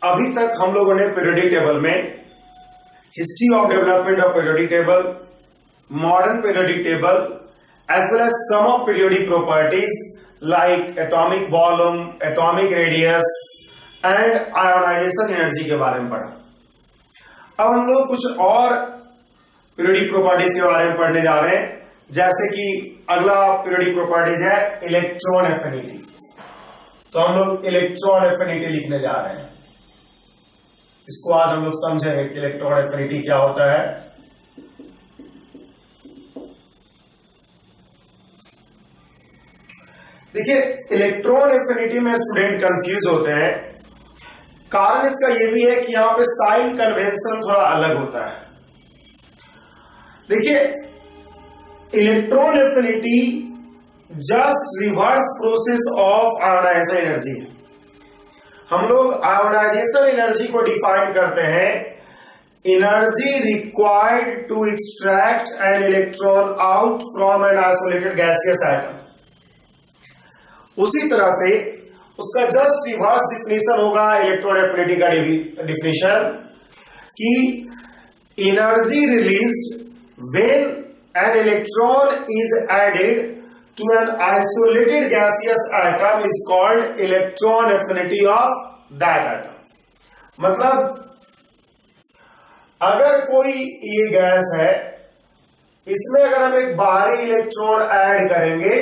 अभी तक हम लोगों ने पीरियोडिक टेबल में history of development of periodic table, modern periodic table as well as some of periodic properties like atomic volume, atomic radius and ionization energy के बारे में पढ़ा। अब हम लोग कुछ और पीरियोडिक प्रॉपर्टीज के बारे में पढ़ने जा रहे हैं, जैसे कि अगला पीरियोडिक प्रॉपर्टीज है इलेक्ट्रॉन एफिनिटी। तो हम लोग इलेक्ट्रॉन एफिनिटी लिखने जा रहे हैं। इसको आज हम लोग समझेंगे कि इलेक्ट्रॉन एफिनिटी क्या होता है। देखिए, इलेक्ट्रॉन एफिनिटी में स्टूडेंट कंफ्यूज होते हैं। कारण इसका यह भी है कि यहां पे साइन कन्वेंशन थोड़ा अलग होता है। देखिए, electron affinity just reverse process of ionization energy. हम लोग आयोनाइजेशन एनर्जी को डिफाइन करते हैं energy required to extract an electron out from an isolated gaseous atom. उसी तरह से उसका जस्ट रिवर्स डिफिनेशन होगा इलेक्ट्रॉन एफिनिटी का डिफिनेशन कि energy released when an electron is added to an isolated gaseous atom is called electron affinity of that atom। मतलब अगर कोई ये गैस है, इसमें अगर हम एक बाहरी इलेक्ट्रॉन ऐड करेंगे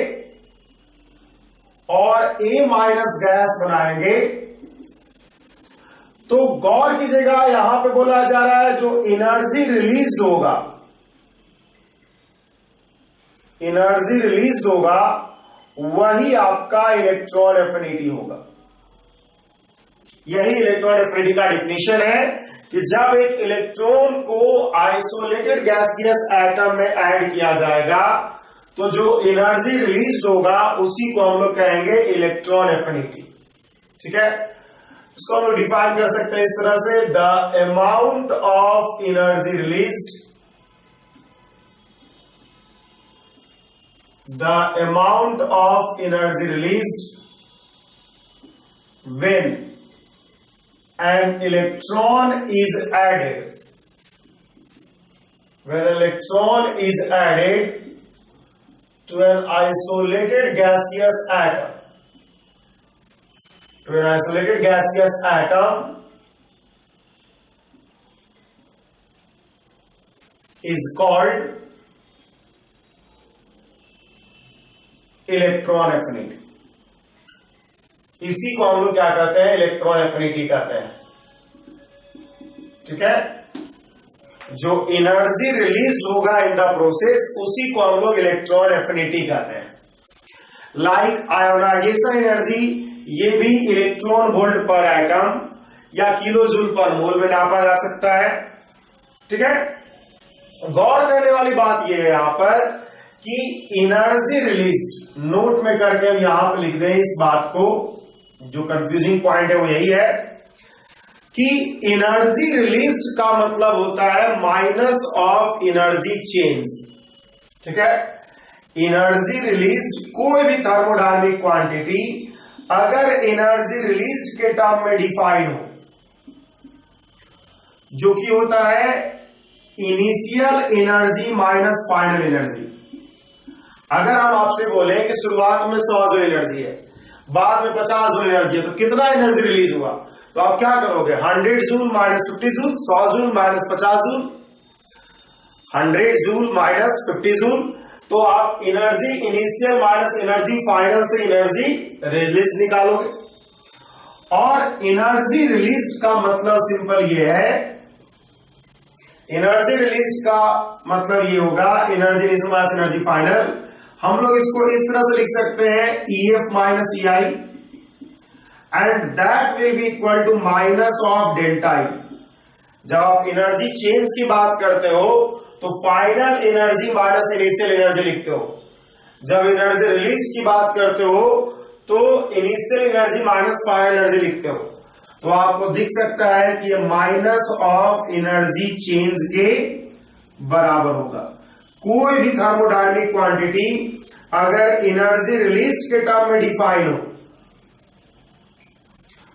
और A माइनस गैस बनाएंगे, तो गौर कीजिएगा यहां पे बोला जा रहा है जो एनर्जी रिलीज होगा, एनर्जी रिलीज होगा वही आपका इलेक्ट्रॉन एफिनिटी होगा। यही इलेक्ट्रॉन एफिनिटी का डिफिनेशन है कि जब एक इलेक्ट्रॉन को आइसोलेटेड गैसियस एटम में ऐड किया जाएगा तो जो एनर्जी रिलीज होगा उसी को हम लोग कहेंगे इलेक्ट्रॉन एफिनिटी। ठीक है, इसको हम लोग डिफाइन कर सकते हैं इस तरह से, the amount of energy released, the amount of energy released when an electron is added, when an electron is added to an isolated gaseous atom, to an isolated gaseous atom is called electron affinity. इसी को हम लोग क्या कहते हैं, electron affinity कहते हैं। ठीक है, जो एनर्जी रिलीज होगा इन द प्रोसेस उसी को हम लोग इलेक्ट्रॉन एफिनिटी कहते हैं। लाइक आयोनाइजेशन एनर्जी, ये भी इलेक्ट्रॉन वोल्ट पर एटम या किलो जूल पर मोल में नापा जा सकता है। ठीक है, गौर करने वाली बात यह है यहां पर कि एनर्जी रिलीज्ड, नोट में करके हम यहां पर लिख दें इस बात को, जो कंफ्यूजिंग पॉइंट है वो यही है कि एनर्जी रिलीज्ड का मतलब होता है माइनस ऑफ एनर्जी चेंज। ठीक है, एनर्जी रिलीज्ड कोई भी थर्मोडायनेमिक क्वांटिटी अगर एनर्जी रिलीज्ड के टर्म में डिफाइन हो, जो कि होता है initial energy minus final energy. अगर हम आपसे बोले कि शुरुआत में 100 जूल एनर्जी है, बाद में 50 जूल एनर्जी है, तो कितना एनर्जी रिलीज हुआ, तो आप क्या करोगे, 100 joule minus 50 joule, 100 joule minus 50 joule, 100 joule minus 50 joule. तो आप energy initial minus energy final से एनर्जी रिलीज निकालोगे। और एनर्जी रिलीज का मतलब सिंपल ये है, एनर्जी रिलीज का मतलब ये होगा energy initial minus energy final. हम लोग इसको इस तरह से लिख सकते हैं EF minus EI and that will be equal to minus of delta I। जब आप एनर्जी चेंज की बात करते हो तो final energy minus initial energy लिखते हो, जब एनर्जी रिलीज की बात करते हो तो initial energy minus final energy लिखते हो। तो आपको दिख सकता है कि ये माइनस ऑफ एनर्जी चेंज के बराबर होगा। कोई भी थर्मोडायनेमिक क्वांटिटी अगर एनर्जी रिलीज के टर्म में डिफाइन हो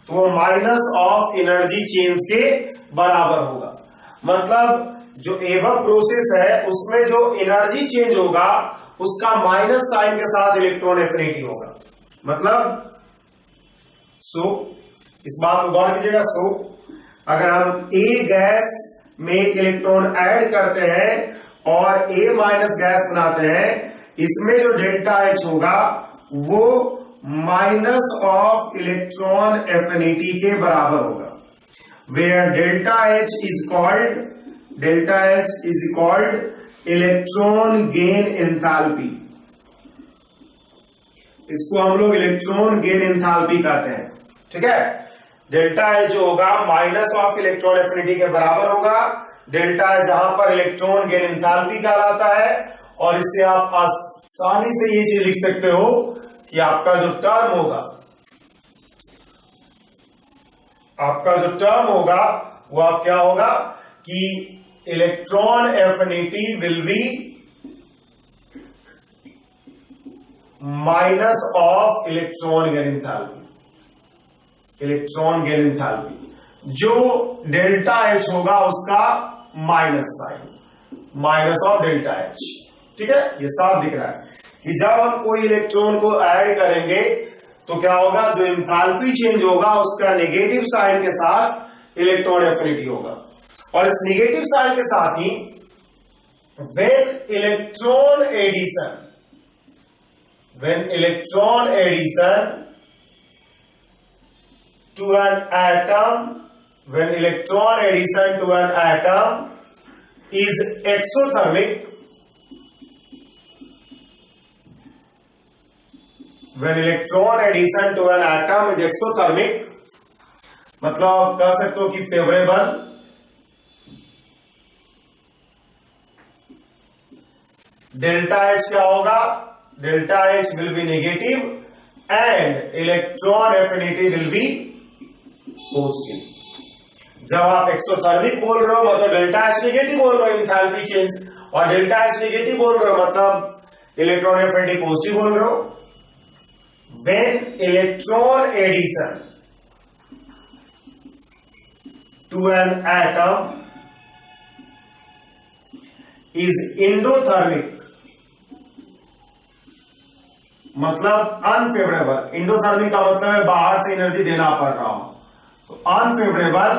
तो वो माइनस ऑफ एनर्जी चेंज के बराबर होगा। मतलब जो एबव प्रोसेस है उसमें जो एनर्जी चेंज होगा उसका माइनस साइन के साथ इलेक्ट्रॉन एफिनिटी होगा। मतलब इस बात को गौर कीजिएगा। अगर हम ए गैस में एक इलेक्ट्रॉन ऐड करते हैं और ए माइनस गैस बनाते हैं, इसमें जो डेल्टा एच होगा वो माइनस ऑफ इलेक्ट्रॉन एफिनिटी के बराबर होगा। Where delta H is called electron gain enthalpy. इसको हम लोग इलेक्ट्रॉन गेन एंथैल्पी कहते हैं। ठीक है, डेल्टा एच जो होगा माइनस ऑफ इलेक्ट्रॉन एफिनिटी के बराबर होगा। डेल्टा एच जहां पर इलेक्ट्रॉन गेन एंथैल्पी कहलाता है। और इससे आप आसानी से ये चीज लिख सकते हो कि आपका जो टर्म होगा वो आप क्या होगा कि electron affinity will be minus of electron gain enthalpy. जो डेल्टा एच होगा उसका minus sign, minus of delta H. ठीक है, ये साफ दिख रहा है कि जब हम कोई इलेक्ट्रॉन को ऐड करेंगे तो क्या होगा, जो एंथैल्पी चेंज होगा उसका नेगेटिव साइन के साथ इलेक्ट्रॉन एफिनिटी होगा। और इस नेगेटिव साइन के साथ ही when electron addition to an atom is exothermic, when electron addition to an atom is exothermic, मतलब आप कह सकते हो कि फेवरेबल, डेल्टा एच क्या होगा, delta H will be negative and electron affinity will B positive. जब आप एक्सोथर्मिक बोल रहे हो मतलब डेल्टा एच नेगेटिव बोल रहे हो, एंथैल्पी चेंज, और डेल्टा एच नेगेटिव बोल रहे हो मतलब इलेक्ट्रॉन एफिनिटी पॉजिटिव बोल रहे हो। When electron addition to an atom is endothermic, मतलब अनफेवरेबल। एंडोथर्मिक का मतलब है बाहर से एनर्जी देना पड़ रहा हो, तो unfavourable,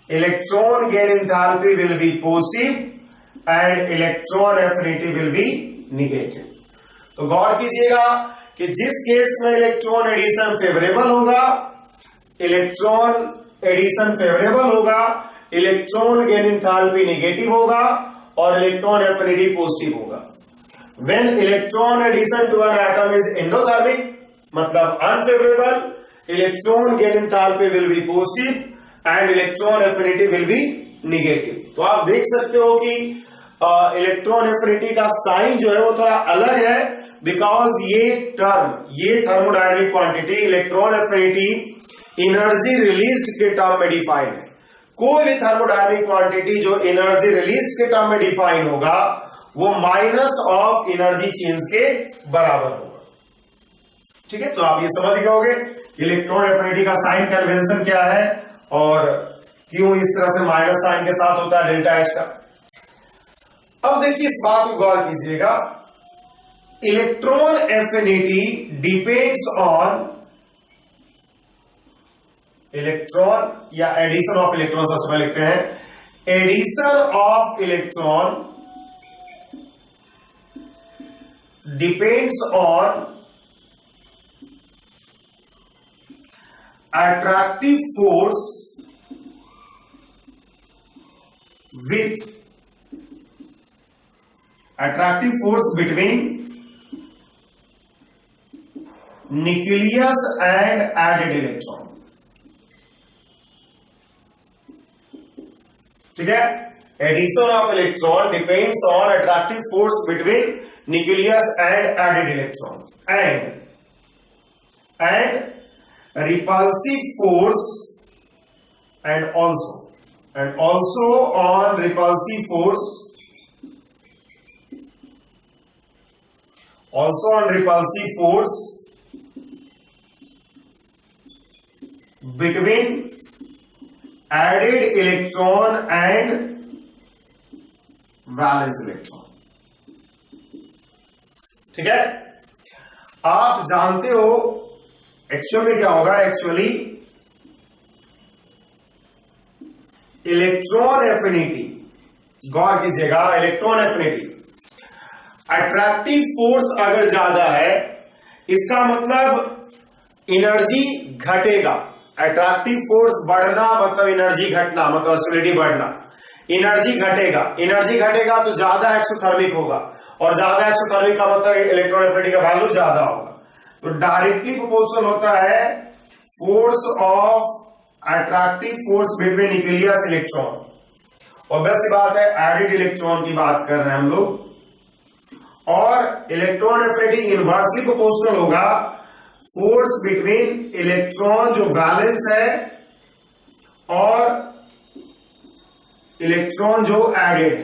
electron gain enthalpy will be positive and electron affinity will B negative. तो गौर कीजिएगा कि जिस केस में इलेक्ट्रॉन एडिशन फेवरेबल होगा, इलेक्ट्रॉन गेन एंथैल्पी नेगेटिव होगा और इलेक्ट्रॉन एफिनिटी पॉजिटिव होगा। When electron addition to an atom is endothermic, मतलब unfavorable, electron gain enthalpy will be positive and electron affinity will be negative। तो आप देख सकते हो कि इलेक्ट्रॉन एफिनिटी का साइन जो है वो थोड़ा अलग है, बिकॉज ये thermodynamic quantity electron affinity energy released के टर्म में डिफाइन है। कोई भी थर्मोडायनेमिक क्वांटिटी जो एनर्जी रिलीज्ड के टर्म में डिफाइन होगा वो माइनस ऑफ एनर्जी चेंज के बराबर होगा। ठीक है, तो आप ये समझ गए होंगे इलेक्ट्रॉन एफिनिटी का साइन कन्वेंशन क्या है और क्यों इस तरह से माइनस साइन के साथ होता है डेल्टा एच का। अब देखिए इस बात को गौर कीजिएगा, electron affinity depends on electron या एडिशन ऑफ इलेक्ट्रॉन, सबसे पहले लिखते हैं addition of electron depends on attractive force between nucleus and added electron। ठीक है, addition of electron depends on attractive force between nucleus and added electron and repulsive force and also on repulsive force between added electron and valence electron. ठीक है, आप जानते हो actual में क्या होगा। एक्चुअली इलेक्ट्रॉन एफिनिटी, गौर कीजिएगा, इलेक्ट्रॉन एफिनिटी, अट्रैक्टिव फोर्स अगर ज्यादा है इसका मतलब एनर्जी घटेगा। अट्रैक्टिव फोर्स बढ़ना मतलब एनर्जी घटना, मतलब ऑसिलेटी बढ़ना। एनर्जी घटेगा तो ज्यादा एक्सोथर्मिक होगा, और ज्यादा एक्सोथर्मिक का मतलब इलेक्ट्रॉन एफिनिटी का वैल्यू ज्यादा होगा। तो डायरेक्टली प्रोपोर्शनल होता है force of attractive force between nucleus electron. और वैसी बात है, एडेड इलेक्ट्रॉन की बात कर रहे हैं हम लोग, और इलेक्ट्रॉन एफिनिटी इनवर्सली प्रोपोर्शनल होगा फोर्स बिटवीन इलेक्ट्रॉन जो बैलेंस है और इलेक्ट्रॉन जो एडेड है।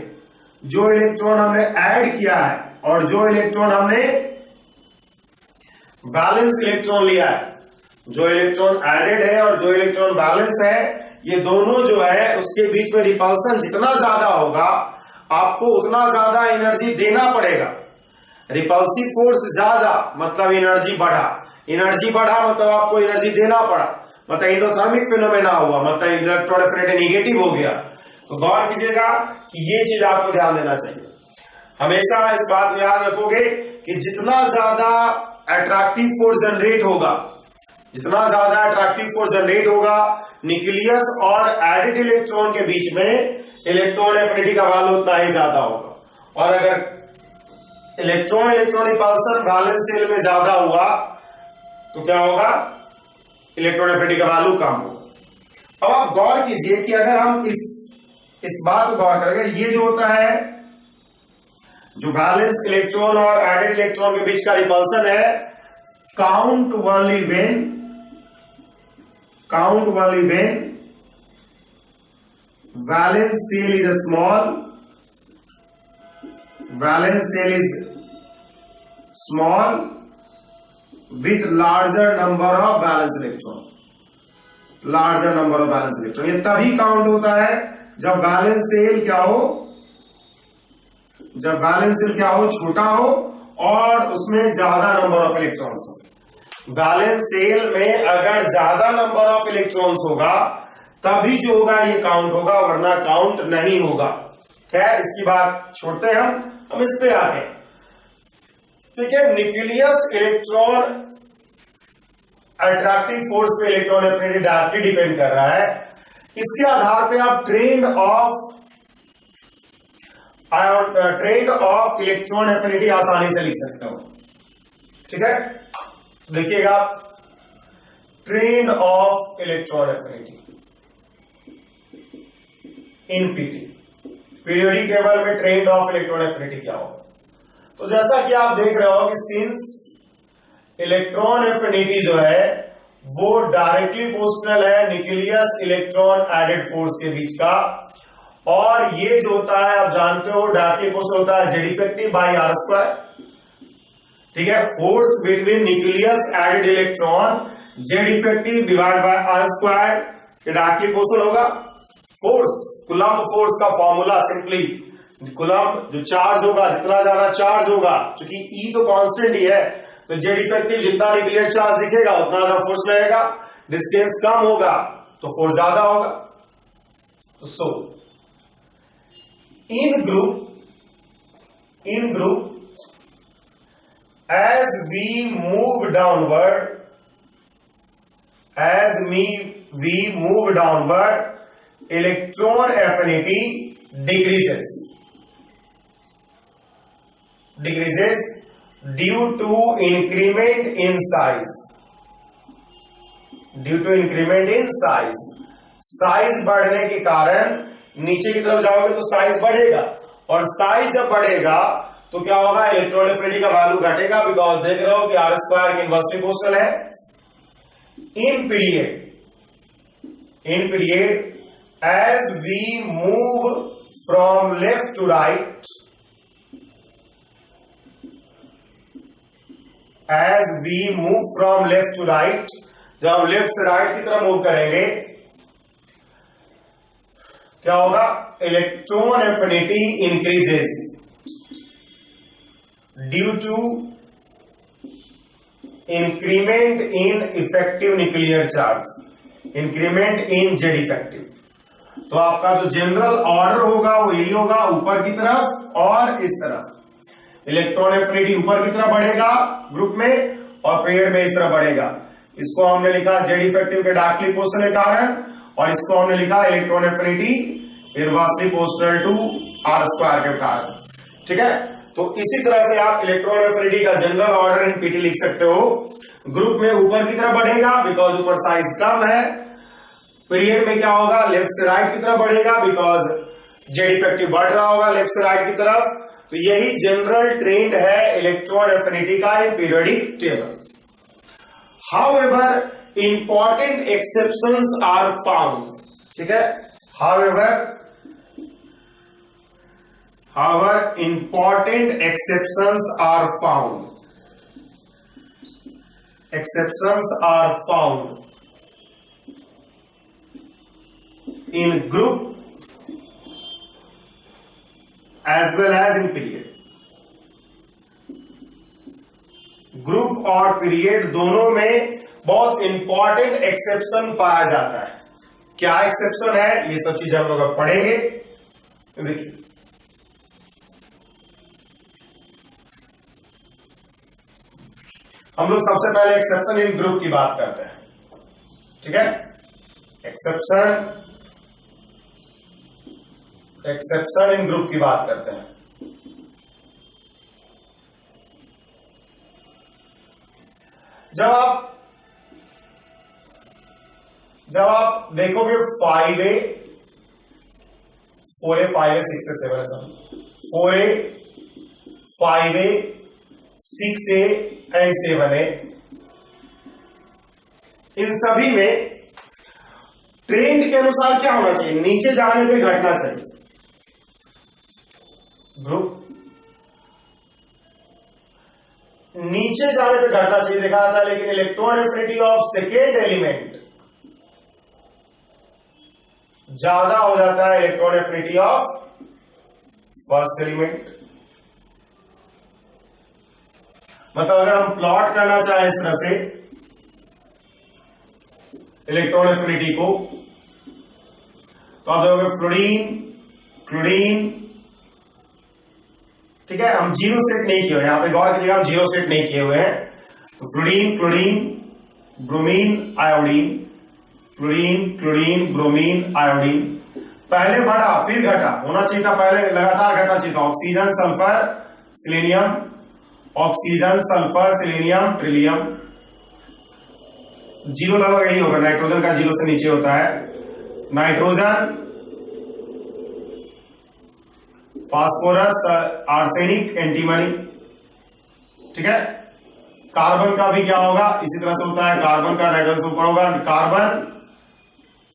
जो इलेक्ट्रॉन हमने ऐड किया है और जो इलेक्ट्रॉन हमने बैलेंस इलेक्ट्रॉन लिया है, जो इलेक्ट्रॉन एडेड है और जो इलेक्ट्रॉन बैलेंस है, ये दोनों जो है उसके बीच में रिपल्सन जितना ज्यादा होगा आपको उतना ज्यादा एनर्जी देना पड़ेगा। रिपल्सिव फोर्स ज्यादा मतलब एनर्जी बढ़ा, एनर्जी बढ़ा मतलब आपको एनर्जी देना पड़ा, मतलब एंडोथर्मिक फिनोमेना हुआ, मतलब इलेक्ट्रॉन एफिनिटी नेगेटिव हो गया। तो गौर कीजिएगा कि ये चीज आपको ध्यान देना चाहिए। हमेशा इस बात को याद रखोगे कि जितना ज्यादा अट्रैक्टिव फोर्स जनरेट होगा, जितना ज्यादा अट्रैक्टिव फोर्स जनरेट होगा न्यूक्लियस और एडेड इलेक्ट्रॉन के बीच में, इलेक्ट्रॉन एफिनिटी का वैल्यू उतना ही ज्यादा होगा। और अगर इलेक्ट्रॉन रिपल्सन वैलेंस शेल में ज्यादा हुआ तो क्या होगा, इलेक्ट्रॉन एफिनिटी का वैल्यू कम होगा। अब आप गौर कीजिए कि अगर हम इस बात को गौर करेंगे, ये जो होता है जो बैलेंस इलेक्ट्रॉन और एडेड इलेक्ट्रॉन के बीच का रिपल्सन है, count only when valence shell is small, valence shell is small with larger number of balance electron, larger number of balance electron. ये तभी काउंट होता है जब बैलेंस शेल क्या हो, जब बैलेंस शेल क्या हो, छोटा हो और उसमें ज्यादा नंबर ऑफ इलेक्ट्रॉन्स हो। बैलेंस शेल में अगर ज्यादा नंबर ऑफ इलेक्ट्रॉन्स होगा तभी जो होगा ये काउंट होगा, वरना काउंट नहीं होगा। खैर इसकी बात छोड़ते हैं, हम इस पे आते हैं। ठीक है, न्यूक्लियस इलेक्ट्रॉन अट्रैक्टिव फोर्स पे इलेक्ट्रॉन एफिनिटी डायरेक्टली डिपेंड कर रहा है। इसके आधार पे आप ट्रेंड ऑफ इलेक्ट्रॉन एफिनिटी आसानी से लिख सकते हो। ठीक है, देखिएगा trend of electron affinity in PT, periodic table में ट्रेंड ऑफ इलेक्ट्रॉन एफिनिटी क्या होगा। तो जैसा कि आप देख रहे हो कि सिंस इलेक्ट्रॉन एफिनिटी जो है वो डायरेक्टली प्रोपोर्शनल है न्यूक्लियस इलेक्ट्रॉन एडेड फोर्स के बीच का, और ये जो होता है आप जानते हो डायरेक्टली प्रोपोर्शनल होता है Z effective by r square. ठीक है, force between nucleus added electron Z effective divide by r square, directly proportional होगा। फोर्स, कूलम्ब फोर्स का फॉर्मूला सिंपली, कूलम्ब जो चार्ज होगा, जितना ज्यादा चार्ज होगा, क्योंकि ई तो कांस्टेंट ही है, तो जेड इफेक्टिव जितना न्यूक्लियर चार्ज दिखेगा उतना ज्यादा फोर्स रहेगा, डिस्टेंस कम होगा तो फोर्स ज्यादा होगा। सो इन group as we move downward, electron affinity decreases due to increment in size. साइज बढ़ने के कारण नीचे की तरफ जाओगे तो साइज बढ़ेगा, और साइज जब बढ़ेगा तो क्या होगा, इलेक्ट्रॉन एफिनिटी का वैल्यू घटेगा, बिकॉज देख रहे हो कि आर स्क्वायर की इनवर्सली प्रोपोर्शनल है। In period as we move from left to right, जब हम लेफ्ट से राइट की तरफ मूव करेंगे क्या होगा, electron affinity increases due to increment in effective nuclear charge, increment in Z effective. तो आपका जो जनरल ऑर्डर होगा वो यही होगा, ऊपर की तरफ और इस तरफ इलेक्ट्रॉन एफिनिटी ऊपर की तरफ बढ़ेगा ग्रुप में और पीरियड में इस तरफ बढ़ेगा। इसको हमने लिखा जेड इफेक्टिव के डायरेक्टली पोस्टल के कारण, और इसको हमने लिखा इलेक्ट्रॉन एफिनिटी इनवर्सली पोस्टल टू आर स्क्वायर के कारण। ठीक है, तो इसी तरह से आप इलेक्ट्रॉन एफिनिटी का जनरल ऑर्डर इन पीटी लिख सकते हो। ग्रुप में ऊपर की तरफ बढ़ेगा बिकॉज ऊपर साइज कम है, पीरियड में क्या होगा, लेफ्ट से राइट की तरफ बढ़ेगा बिकॉज जेड इफेक्टिव बढ़ रहा होगा लेफ्ट से राइट की तरफ। तो यही जनरल ट्रेंड है इलेक्ट्रॉन एफिनिटी का in periodic table. However important exceptions are found. ठीक है, however important exceptions are found. Exceptions are found in group as well as in period. Group और पीरियड दोनों में बहुत इंपॉर्टेंट एक्सेप्शन पाया जाता है। क्या एक्सेप्शन है, ये सब चीजें हम लोग अब पढ़ेंगे। देखिए, हम लोग सबसे पहले एक्सेप्शन इन ग्रुप की बात करते हैं। ठीक है, एक्सेप्शन इन ग्रुप की बात करते हैं। जब आप देखोगे 5A 4A 5A 6A 7A 4A 5A 6A and 7A, इन सभी में ट्रेंड के अनुसार क्या होना चाहिए, नीचे जाने पे घटना चाहिए। ग्रुप नीचे जाने पे घटना चाहिए देखा जाता है, लेकिन electron affinity of second element ज्यादा हो जाता है electron affinity of first element. मतलब अगर हम प्लॉट करना चाहें इस तरह से इलेक्ट्रॉन एफिनिटी को, तो आप देखोगे फ्लोरीन क्लोरीन। ठीक है, हम जीरो सेट नहीं किए हुए, यहां पे गौर कीजिएगा हम जीरो सेट नहीं किए हुए हैं। तो fluorine chlorine bromine iodine, fluorine chlorine bromine iodine. पहले बढ़ा फिर घटा, होना चाहिए था पहले लगातार घटना चाहिए था। Oxygen sulphur selenium, oxygen sulphur selenium Trillium. Zero लगभग यही होगा, नाइट्रोजन का जीरो से नीचे होता है। Nitrogen phosphorus arsenic antimony. ठीक है, कार्बन का भी क्या होगा, इसी तरह से होता है। कार्बन का नाइट्रोजन ऊपर होगा, कार्बन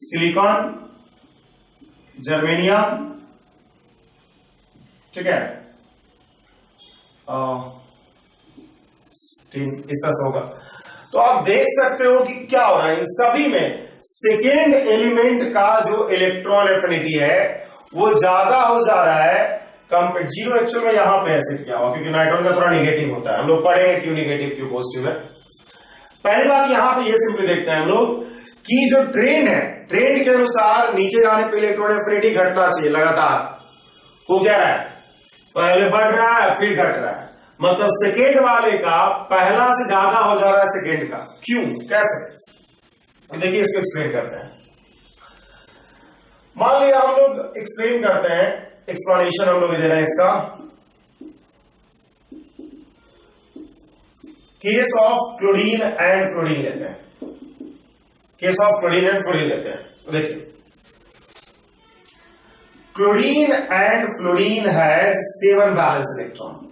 सिलिकॉन जर्मेनियम। ठीक है, इस तरह से होगा। तो आप देख सकते हो कि क्या हो रहा है, इन सभी में सेकेंड एलिमेंट का जो इलेक्ट्रॉन एफिनिटी है वो ज्यादा हो जा रहा है कंपेयर जीरो। एक्चुअल में यहां पे ऐसे क्या हुआ, क्योंकि नाइट्रोजन का थोड़ा निगेटिव होता है। हम लोग पढ़ेंगे क्यों निगेटिव क्यों पॉजिटिव है। पहली बात यहां पे ये सिंपली देखते हैं हम लोग कि जो ट्रेंड है, ट्रेंड के अनुसार नीचे जाने पे इलेक्ट्रॉन एफिनिटी घटना चाहिए लगातार। वो क्या है, पहले बढ़ रहा है फिर घट रहा है। मतलब सेकेंड वाले का पहला से ज्यादा हो जा रहा है सेकेंड का। क्यों, कैसे, देखिए इसको एक्सप्लेन करते हैं। मान लिया हम लोग एक्सप्लेन करते हैं, एक्सप्लेनेशन हम लोग दे रहे हैं इसका। Case of chlorine and fluorine लेते हैं, case of chlorine and fluorine लेते हैं। तो देखिए, chlorine and fluorine has 7 valence electron.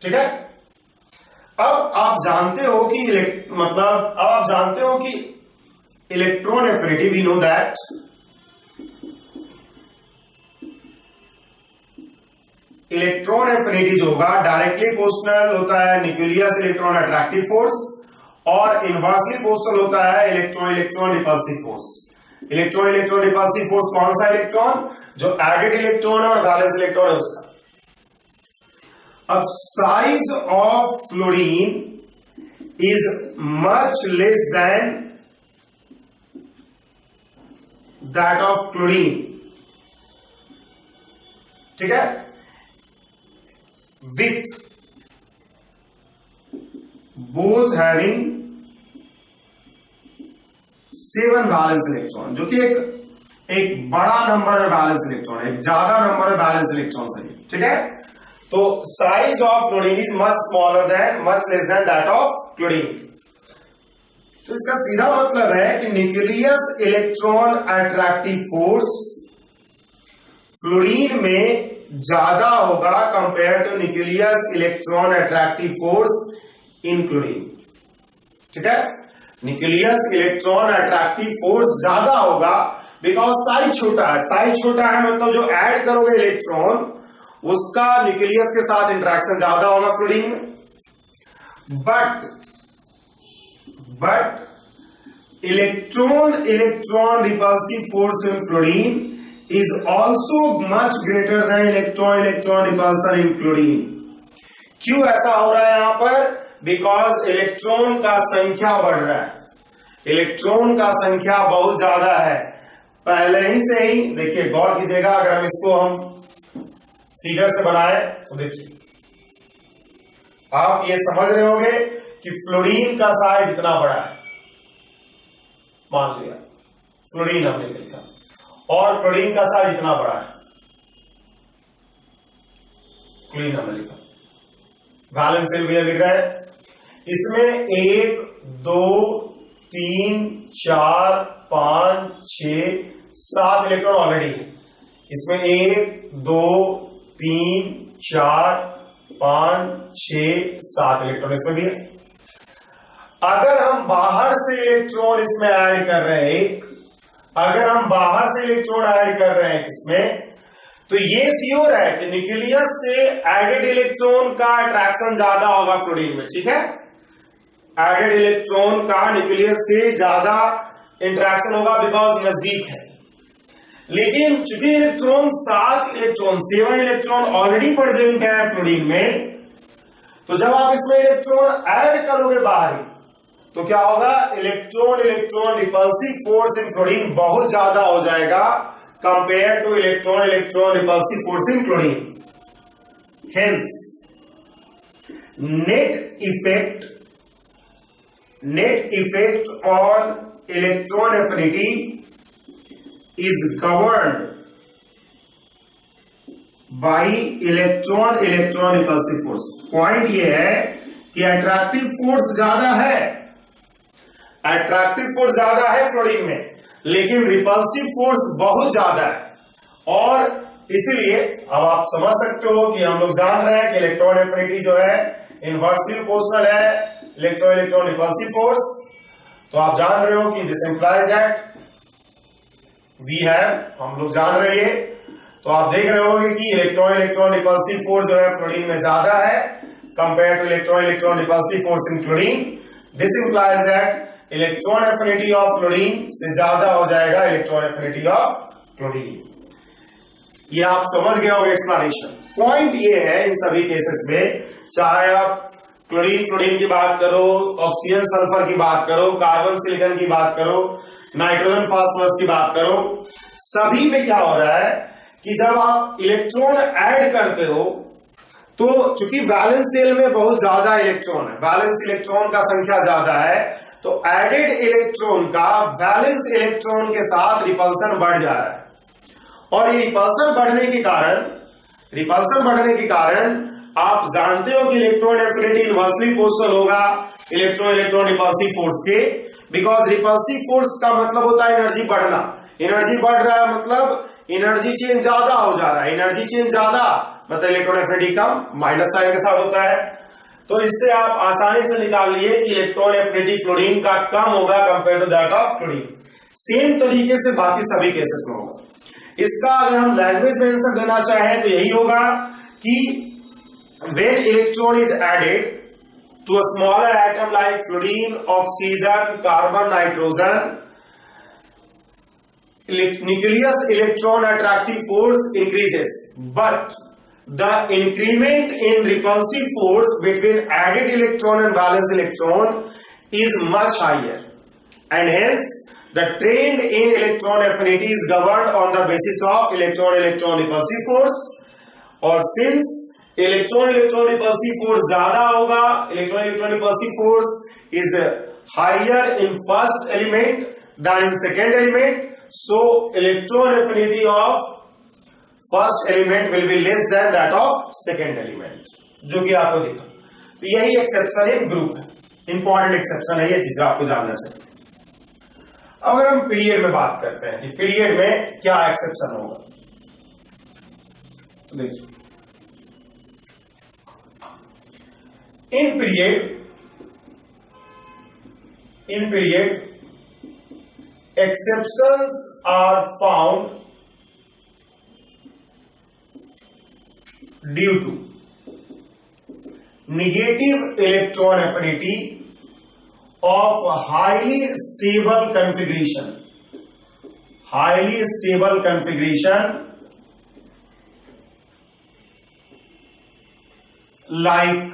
ठीक है, अब आप जानते हो कि मतलब अब आप जानते हो कि electron affinity, we know that electron affinity जो होगा डायरेक्टली प्रोपोर्शनल होता है न्यूक्लियस इलेक्ट्रॉन अट्रैक्टिव फोर्स, और इनवर्सली पोस्टल होता है electron electron repulsive force. Electron electron repulsive force कौन सा इलेक्ट्रॉन? जो एडेड इलेक्ट्रॉन है और बैलेंस इलेक्ट्रॉन है उसका। अब size of fluorine is much less than that of chlorine, ठीक है, with both having 7 balance electron, जो कि एक बड़ा नंबर है बैलेंस इलेक्ट्रॉन, एक ज्यादा नंबर है बैलेंस इलेक्ट्रॉन से, ठीक है। तो size of chlorine is much smaller than, much less than that of chlorine. तो इसका सीधा मतलब है कि nucleus electron attractive force fluorine में ज्यादा होगा compare to nucleus electron attractive force in chlorine, ठीक है। न्यूक्लियस इलेक्ट्रॉन अट्रैक्टिव फोर्स ज्यादा होगा बिकॉज साइज छोटा है। साइज छोटा है मतलब जो ऐड करोगे इलेक्ट्रॉन उसका न्यूक्लियस के साथ इंटरेक्शन ज्यादा होगा क्लोरीन में। But electron electron repulsive force in fluorine is also much greater than electron electron repulsion in chlorine। क्यों ऐसा हो रहा है यहां पर? बिकॉज इलेक्ट्रॉन का संख्या बढ़ रहा है, इलेक्ट्रॉन का संख्या बहुत ज्यादा है पहले ही से ही। देखिए गौर कीजिएगा, अगर हम इसको फिगर से बनाए तो देखिए आप ये समझ रहे होंगे कि फ्लोरीन का साइज इतना बड़ा है, मान लिया फ्लोरीन हमने लिखा, और क्लोरीन का साइज इतना बड़ा है, क्लोरीन हमने लिखा, वैलेंस शेल भी लिख रहे हैं। इसमें 1 2 3 4 5 6 7 इलेक्ट्रॉन ऑलरेडी है। इसमें 1 2 3 4 5 6 7 इलेक्ट्रॉन इसमें भी है। अगर हम बाहर से इलेक्ट्रॉन इसमें ऐड कर रहे हैं, अगर हम बाहर से इलेक्ट्रॉन ऐड कर रहे हैं इसमें, तो ये श्योर है कि न्यूक्लियस से एडेड इलेक्ट्रॉन का अट्रैक्शन ज्यादा होगा क्लोरीन में, ठीक है। एडेड इलेक्ट्रॉन का न्यूक्लियस से ज्यादा इंटरेक्शन होगा बिकॉज नजदीक है। लेकिन चूंकि इलेक्ट्रॉन 7 इलेक्ट्रॉन ऑलरेडी प्रेजेंट है क्लोरीन में, तो जब आप इसमें इलेक्ट्रॉन ऐड करोगे बाहरी, तो क्या होगा? Electron electron repulsive force in chlorine बहुत ज्यादा हो जाएगा compare two electron electron repulsive force in chlorine. Hence net effect on electron affinity is governed by electron repulsive force। Point ये है कि अट्रैक्टिव फोर्स ज्यादा है, अट्रैक्टिव फोर्स ज्यादा है फ्लोरीन में, लेकिन रिपल्सिव फोर्स बहुत ज्यादा है। और इसीलिए अब आप समझ सकते हो कि हम लोग जान रहे हैं कि इलेक्ट्रॉन एफिनिटी जो है इनवर्सली प्रोपोर्शनल है इलेक्ट्रॉन इलेक्ट्रॉन रिपल्सिव फोर्स। तो आप जान रहे हो कि this implies that we have, हम लोग जान रहे हैं। तो आप देख रहे होंगे कि इलेक्ट्रॉन इलेक्ट्रॉन रिपल्सिव फोर्स जो है फ्लोरीन में ज्यादा है compare two electron electron repulsive force in chlorine. This implies that electron affinity of fluorine से ज्यादा हो जाएगा इलेक्ट्रॉन एफिनिटी ऑफ क्लोरीन। ये आप समझ गए होंगे एक्सप्लेनेशन। पॉइंट ये है इन सभी केसेस में, चाहे आप क्लोरीन की बात करो, ऑक्सीजन सल्फर की बात करो, कार्बन सिलिकॉन की बात करो, नाइट्रोजन फास्फोरस की बात करो, सभी में क्या हो रहा है कि जब आप इलेक्ट्रॉन ऐड करते हो तो चूंकि बैलेंस शेल में बहुत ज्यादा इलेक्ट्रॉन है, बैलेंस इलेक्ट्रॉन का संख्या ज्यादा है, तो एडेड इलेक्ट्रॉन का बैलेंस इलेक्ट्रॉन के साथ रिपल्सन बढ़ जा रहा है। और ये रिपल्सन बढ़ने के कारण आप जानते हो कि इलेक्ट्रॉन एफिनिटी इनवर्सली प्रोपोर्शनल होगा इलेक्ट्रॉन इलेक्ट्रॉन रिपल्सिव फोर्स के, बिकॉज रिपल्सिव फोर्स का मतलब होता है एनर्जी बढ़ना। एनर्जी बढ़ रहा है मतलब एनर्जी चेंज ज्यादा हो जा रहा है, एनर्जी चेंज ज्यादा मतलब इलेक्ट्रॉन एफिनिटी कम, माइनस साइन के साथ होता है। तो इससे आप आसानी से निकाल लिए कि इलेक्ट्रॉन एफिनिटी क्लोरीन का कम होगा compare to that of chlorine. Same तरीके से बाकी सभी केसेस में होगा। इसका अगर हम लैंग्वेज में आंसर देना चाहें तो यही होगा कि when electron is added to a smaller atom like fluorine, oxygen, carbon, nitrogen, nucleus electron attracting force increases, but the increment in repulsive force between added electron and valence electron is much higher, and hence the trend in electron affinity is governed on the basis of electron-electron repulsive force. और since electron-electron repulsive force ज्यादा होगा, electron-electron repulsive force is higher in first element than in second element, so electron affinity of first element will be less than that of second element, जो कि आपको देखा। तो यही exception है group है, इंपॉर्टेंट एक्सेप्शन है, ये चीज आपको जानना चाहिए। अगर हम पीरियड में बात करते हैं कि पीरियड में क्या एक्सेप्शन होगा, तो देखिए in period exceptions are found due to negative electron affinity of highly stable configuration like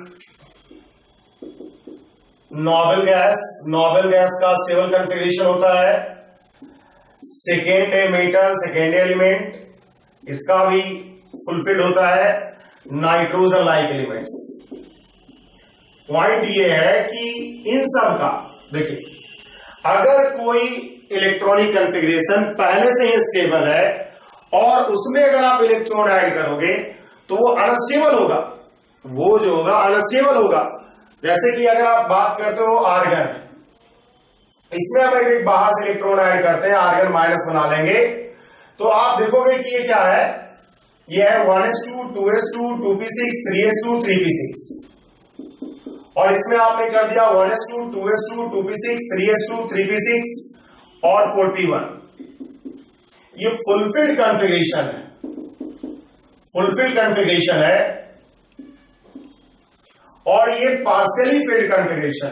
noble gas का स्टेबल कॉन्फ़िगरेशन होता है, सेकेंड मेटल सेकेंड एलिमेंट इसका भी फुलफिल्ड होता है, नाइट्रोजन लाइक एलिमेंट्स। पॉइंट ये है कि इन सब का देखिए, अगर कोई इलेक्ट्रॉनिक कॉन्फ़िगरेशन पहले से ही स्टेबल है और उसमें अगर आप इलेक्ट्रॉन ऐड करोगे तो वो अनस्टेबल होगा, वो जो होगा अनस्टेबल होगा। जैसे कि अगर आप बात करते हो आर्गन, इसमें अगर एक बाहर से इलेक्ट्रॉन ऐड करते हैं, आर्गन माइनस बना लेंगे, तो आप देखोगे कि ये क्या है, ये है 1s2 2s2 2p6 3s2 3p6, और इसमें आपने कर दिया 1s2 2s2 2p6 3s2 3p6 और 4p1। ये फुलफिल्ड कॉन्फ़िगरेशन है और ये पार्शियली फिल्ड कॉन्फ़िगरेशन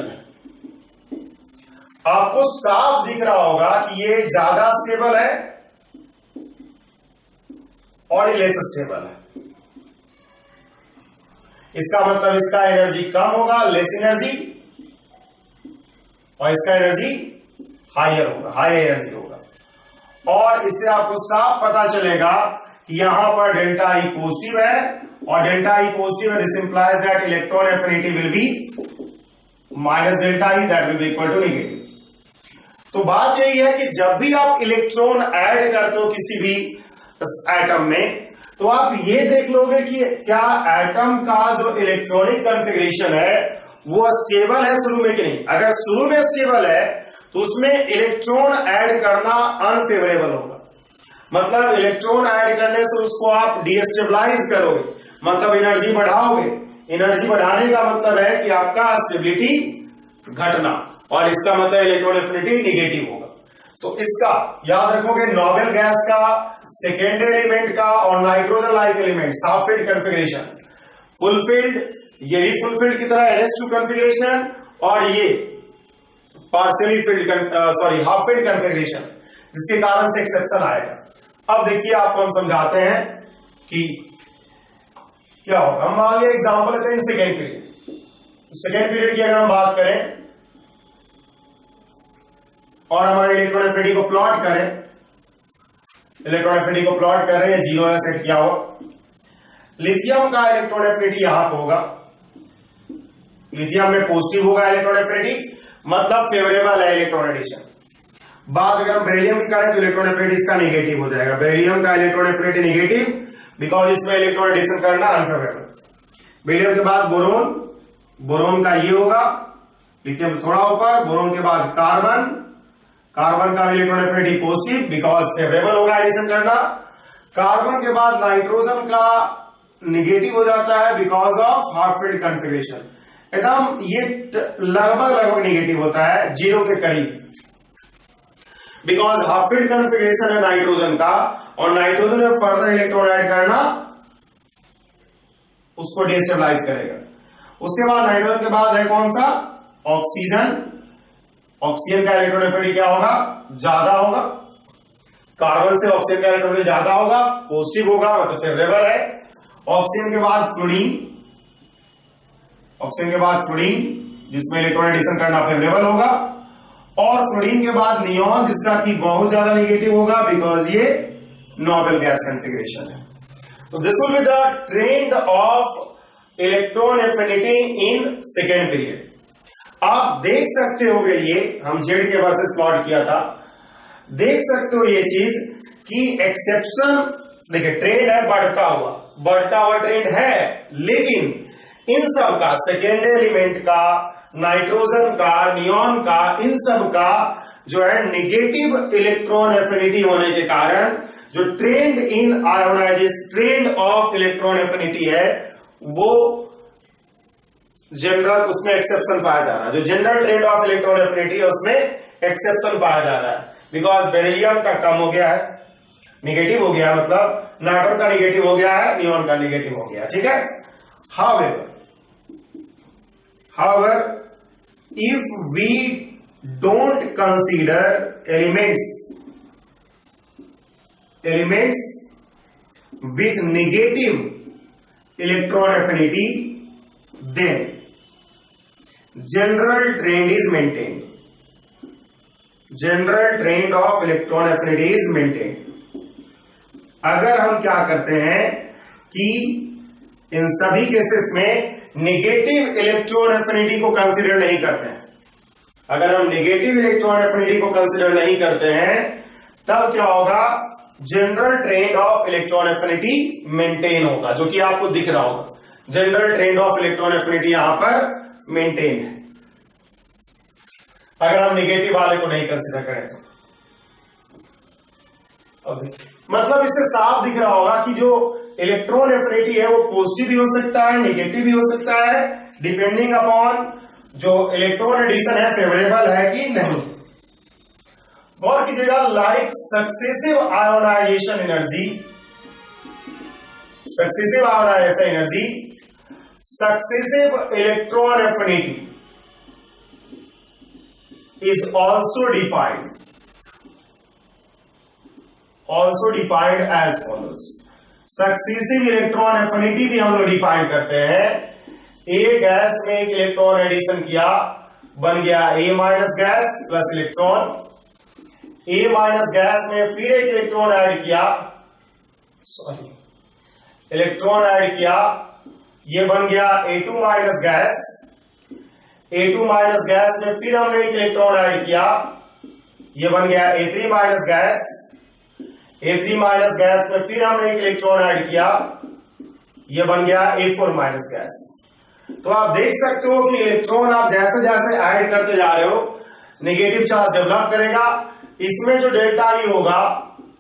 है, आपको साफ दिख रहा होगा कि ये ज्यादा स्टेबल है और ये लेस स्टेबल है। इसका मतलब इसका एनर्जी कम होगा, लेस एनर्जी, और इसका एनर्जी हायर होगा, हाई एनर्जी होगा। और इससे आपको साफ पता चलेगा यहां पर डेल्टा ई पॉजिटिव है, और डेल्टा ई पॉजिटिव है, this implies that electron affinity will be minus delta E, that will be equal to negative. तो बात यही है कि जब भी आप इलेक्ट्रॉन ऐड करते हो किसी भी एटम में, तो आप ये देख लोगे कि क्या एटम का जो इलेक्ट्रॉनिक कॉन्फ़िगरेशन है वो स्टेबल है शुरू में कि नहीं। अगर शुरू में स्टेबल है तो उसमें इलेक्ट्रॉन ऐड करना अनफेवरेबल होगा, मतलब इलेक्ट्रॉन ऐड करने से उसको आप डीस्टेबलाइज करोगे, मतलब एनर्जी बढ़ाओगे। एनर्जी बढ़ाने का मतलब है कि आपका स्टेबिलिटी घटना, और इसका मतलब इलेक्ट्रॉन एफिनिटी नेगेटिव होगा। तो इसका याद रखोगे, नोबल गैस का, सेकेंड एलिमेंट का और nitrogen like element half filled configuration, fulfilled, ये भी फुलफिल्ड की तरह NH2 कॉन्फ़िगरेशन, और ये partially field half filled configuration, जिसके कारण से एक्सेप्शन आएगा। अब देखिए आपको हम समझाते हैं कि क्या होगा। हम मान लिया एग्जांपल लेते हैं सेकेंड पीरियड। सेकेंड पीरियड की अगर हम बात करें और हमारे इलेक्ट्रॉन एफिनिटी को प्लॉट करें, इलेक्ट्रॉन एफिनिटी को प्लॉट कर रहे हैं, 0 है सेट किया हुआ। लिथियम का इलेक्ट्रॉन एफिनिटी यहां पर होगा, लिथियम में पॉजिटिव होगा इलेक्ट्रॉन एफिनिटी, मतलब फेवरेबल है इलेक्ट्रॉन एडिशन। बात अगर हम बेरिलियम की करें तो इलेक्ट्रॉन एफिनिटी इसका नेगेटिव हो जाएगा, बेरिलियम का इलेक्ट्रॉन एफिनिटी नेगेटिव, बिकॉज इसमें इलेक्ट्रॉन एडिशन करना अनफेवरेबल। बेरिलियम के बाद बोरोन, बोरोन का ये होगा, लिथियम थोड़ा ऊपर, बोरोन के बाद कार्बन, कार्बन का electron affinity positive, because favourable होगा एडिशन करना। कार्बन के बाद नाइट्रोजन का नेगेटिव हो जाता है because of half filled configuration, एकदम ये लगभग नेगेटिव होता है, 0 के करीब, बिकॉज हाफ फिल्ड कॉन्फ़िगरेशन है नाइट्रोजन का, और नाइट्रोजन में फर्दर इलेक्ट्रॉन ऐड करना उसको डिस्टेबलाइज करेगा। उसके बाद नाइट्रोजन के बाद है कौन सा, ऑक्सीजन। ऑक्सीजन का इलेक्ट्रॉन क्या होगा, ज्यादा होगा। कार्बन से ऑक्सीजन का इलेक्ट्रॉन ज्यादा होगा, पॉजिटिव होगा, मतलब फेवरेबल है। ऑक्सीजन के बाद फ्लोरीन, ऑक्सीजन के बाद फ्लोरीन जिसमें इलेक्ट्रॉन एडिशन करना फेवरेबल होगा। और फ्लोरीन के बाद नियॉन जिसका कि बहुत ज्यादा निगेटिव होगा बिकॉज ये नोबल गैस कॉन्फिगरेशन है। तो this will be the trend of electron affinity in second period. आप देख सकते हो ये हम जेड के वर्सेस प्लॉट किया था, देख सकते हो ये चीज कि एक्सेप्शन देखिए ट्रेंड है बढ़ता हुआ ट्रेंड है, लेकिन इन सब का सेकेंडरी एलिमेंट का, नाइट्रोजन का, नियॉन का, इन सब का जो है निगेटिव इलेक्ट्रॉन एफिनिटी होने के कारण जो trend in ionization trend of electron affinity है वो जनरल उसमें एक्सेप्शन पाया जा रहा है। जो general trend of electron affinity है उसमें एक्सेप्शन पाया जा रहा है बिकॉज बेरिलियम का कम हो गया है, निगेटिव हो गया, मतलब नाइट्रोजन का निगेटिव हो गया है, नियॉन का निगेटिव हो गया। ठीक है। However, if we don't consider elements with negative electron affinity, then general trend is maintained. General trend of electron affinity is maintained. अगर हम क्या करते हैं कि इन सभी केसेस में नेगेटिव इलेक्ट्रॉन एफिनिटी को कंसीडर नहीं करते हैं, अगर हम नेगेटिव इलेक्ट्रॉन एफिनिटी को कंसीडर नहीं करते हैं तब क्या होगा, general trend of electron affinity maintain होगा, जो कि आपको दिख रहा होगा। General trend of electron affinity यहां पर मेंटेन है अगर हम नेगेटिव वाले को नहीं कंसीडर करें तो। मतलब इससे साफ दिख रहा होगा कि जो इलेक्ट्रॉन एफिनिटी है वो पॉजिटिव भी हो सकता है, नेगेटिव भी हो सकता है, डिपेंडिंग अपॉन जो इलेक्ट्रॉन एडिशन है फेवरेबल है कि नहीं। गौर कीजिएगा, like successive ionisation energy, successive ionisation energy, successive electron affinity is also defined as follows। Successive electron affinity भी हम लोग डिफाइन करते हैं। ए गैस में एक इलेक्ट्रॉन एडिशन किया, बन गया ए माइनस गैस प्लस इलेक्ट्रॉन। ए माइनस गैस में फिर एक इलेक्ट्रॉन ऐड किया, इलेक्ट्रॉन ऐड किया, ये बन गया A2 minus gas. A2 minus gas में फिर हमने एक इलेक्ट्रॉन ऐड किया, ये बन गया A3 minus gas. A3 minus gas में फिर हमने एक इलेक्ट्रॉन ऐड किया, ये बन गया A4 माइनस गैस। तो आप देख सकते हो कि इलेक्ट्रॉन आप जैसे जैसे ऐड करते जा रहे हो नेगेटिव चार्ज डेवलप करेगा। इसमें जो डेल्टा ई होगा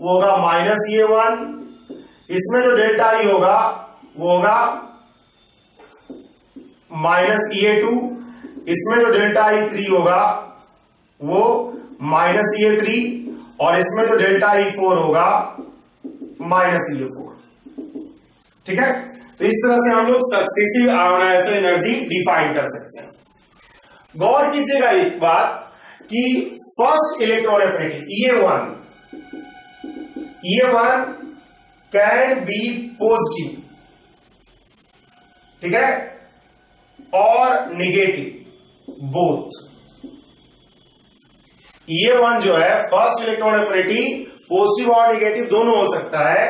वो होगा माइनस E1, इसमें जो डेल्टा ई होगा वो होगा माइनस E2, इसमें जो डेल्टा E3 होगा वो माइनस E3 और इसमें जो डेल्टा E4 होगा माइनस E4। ठीक है। तो इस तरह से हम लोग सक्सेसिव आयोनाइजेशन एनर्जी डिफाइन कर सकते हैं। गौर कीजिएगा एक बात कि first electron affinity E1 can be positive, ठीक है, और नेगेटिव बोथ। E1 जो है फर्स्ट इलेक्ट्रॉन एफिनिटी पॉजिटिव और नेगेटिव दोनों हो सकता है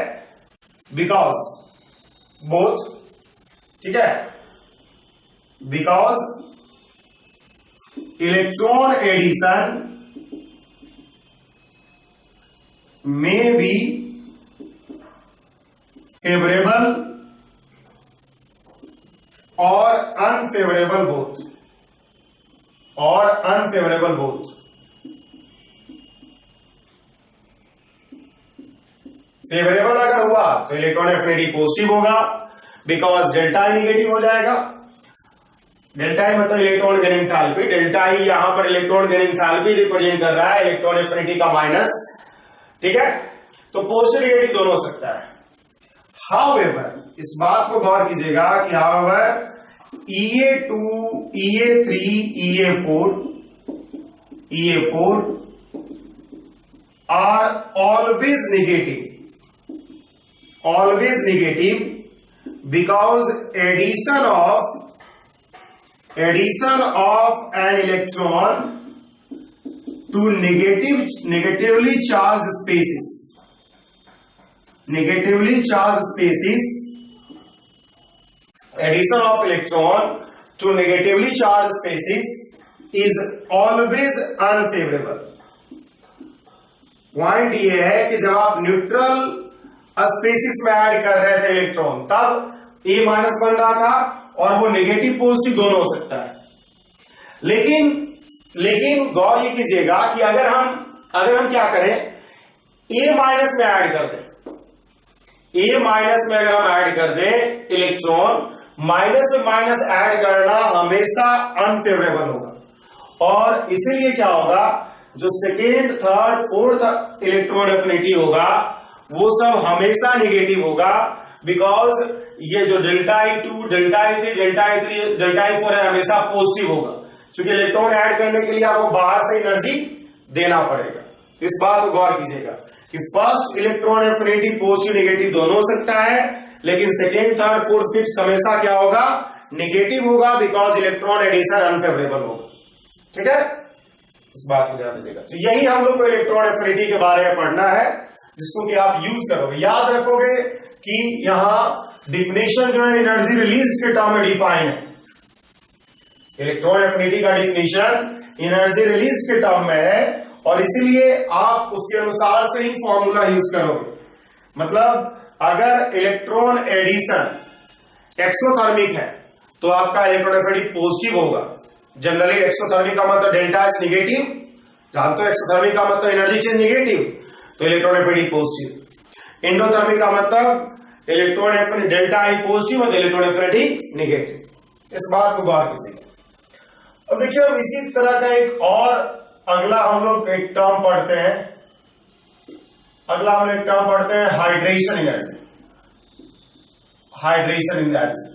बिकॉज बोथ, ठीक है, because electron addition may be favorable or unfavorable both, or unfavorable both। Favourable अगर हुआ तो इलेक्ट्रॉन एफिनिटी पॉजिटिव होगा बिकॉज डेल्टा नेगेटिव हो जाएगा। डेल्टा ई मतलब electron gaining enthalpy, delta E यहां पर इलेक्ट्रॉन गेनिंग एंथैल्पी रिप्रेजेंट कर रहा है इलेक्ट्रॉन एफिनिटी का माइनस, ठीक है। तो पॉजिटिव नेगेटिव दोनों हो सकता है। हाउएवर, इस बात को गौर कीजिएगा कि however EA2, EA3, EA4 are always negative because addition of an electron to negatively charged spaces addition of electron to negatively charged spaces is always unfavorable. Point ये है कि जब आप न्यूट्रल स्पेसिस में ऐड कर रहे थे इलेक्ट्रॉन, तब A माइनस बन रहा था और वो नेगेटिव पॉजिटिव दोनों हो सकता है। लेकिन गौर ये कीजिएगा कि अगर हम क्या करें, A माइनस में ऐड कर दें, A माइनस में अगर हम ऐड कर दें इलेक्ट्रॉन, माइनस में माइनस ऐड करना हमेशा अनफेवरेबल होगा और इसीलिए क्या होगा, जो second, third, fourth electron affinity होगा वो सब हमेशा नेगेटिव होगा, बिकॉज ये जो delta I2, delta I3, delta I3, delta I4 है हमेशा पॉजिटिव होगा, क्योंकि इलेक्ट्रॉन ऐड करने के लिए आपको बाहर से एनर्जी देना पड़ेगा। इस बात को गौर कीजिएगा कि first electron affinity positive negative दोनों हो सकता है, लेकिन सेकेंड, थर्ड, फोर्थ, फिफ्थ हमेशा क्या होगा, नेगेटिव होगा, बिकॉज इलेक्ट्रॉन एडिशन अनफेवरेबल होगा। ठीक है, इस बात को ध्यान दीजिएगा। तो यही हम लोग को इलेक्ट्रॉन एफिनिटी के बारे में पढ़ना है, जिसको कि आप यूज करोगे। याद रखोगे कि यहां डिफिनेशन जो है एनर्जी रिलीज के टर्म में डिफाइन है। इलेक्ट्रॉन एफिनिटी का डिफिनेशन एनर्जी रिलीज के टर्म में है और इसीलिए आप उसके अनुसार से ही फॉर्मूला यूज करोगे। मतलब अगर इलेक्ट्रॉन एडिशन एक्सोथर्मिक है तो आपका इलेक्ट्रॉन एफिनिटी पॉजिटिव होगा। जनरली एक्सोथर्मिक का मतलब डेल्टा एच नेगेटिव, जानते हो एक्सोथर्मिक का मतलब एनर्जी चेंज नेगेटिव, तो इलेक्ट्रॉन एफिनिटी पॉजिटिव। एंडोथर्मिक का मतलब इलेक्ट्रॉन एफिनिटी डेल्टा आई पॉजिटिव और इलेक्ट्रॉन एफिनिटी नेगेटिव। इस बात को गौर कीजिए। अब देखिए, हम इसी तरह का एक और अगला हम लोग एक टर्म पढ़ते हैं, hydration energy. Hydration energy